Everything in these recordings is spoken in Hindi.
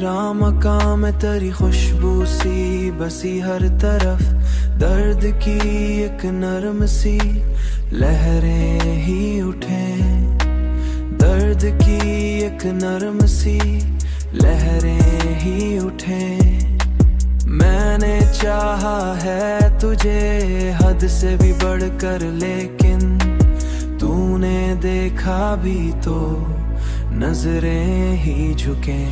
तेरा मकाम है, तेरी खुशबू सी बसी हर तरफ, दर्द की एक नरम सी लहरें ही उठे, दर्द की एक नरम सी लहरें ही उठे। मैंने चाहा है तुझे हद से भी बढ़कर, लेकिन तूने देखा भी तो नजरें ही झुके।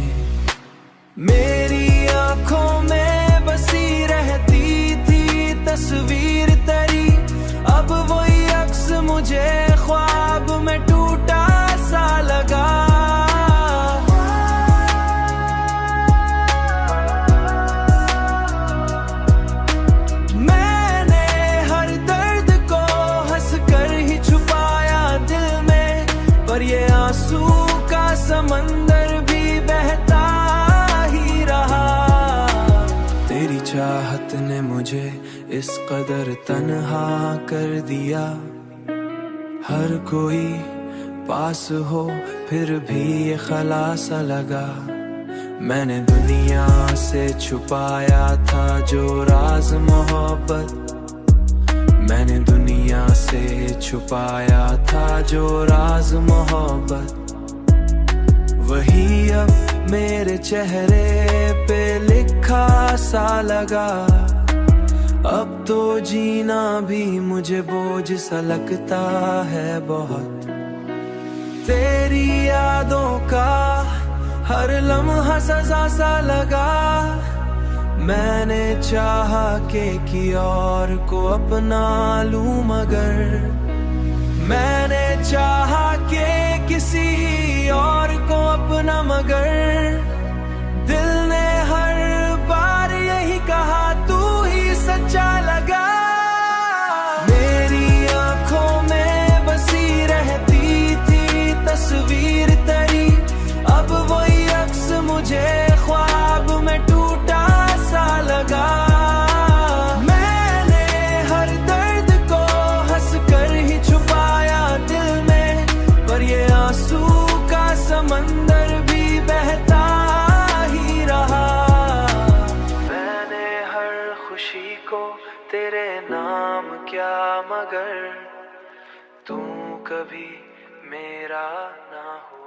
मेरी आंखों में बसी रहती थी तस्वीर तेरी, अब वही अक्स मुझे ख्वाब में टूटा सा लगा। मैंने हर दर्द को हंस कर ही छुपाया दिल में, पर ये आंसू का समंदर भी बहता ही रहा। तेरी चाहत ने मुझे इस कदर तन्हा कर दिया, हर कोई पास हो फिर भी ये खला सा लगा। मैंने दुनिया से छुपाया था जो राज मोहब्बत, मैंने दुनिया से छुपाया था जो राज मोहब्बत, वही अब मेरे चेहरे पे लिखा सा लगा। अब तो जीना भी मुझे बोझ सा लगता है बहुत, तेरी यादों का हर लम्हा सजा सा लगा। मैंने चाहा कि और को अपना लूं, मगर मैंने चाहा कि किसी और को अपना, मगर दिल ने हर बार यही कहा तू ही सच्चा लगा। मेरी आंखों में बसी रहती थी तस्वीर तेरी, अब वही अक्स मुझे ख्वाब में टूटा सा लगा। मैंने हर दर्द को हंस कर ही छुपाया दिल में, पर ये आंसू का समंदर भी बहता ही रहा। मैंने हर खुशी को तेरे नाम क्या, मगर तू कभी मेरा ना हो।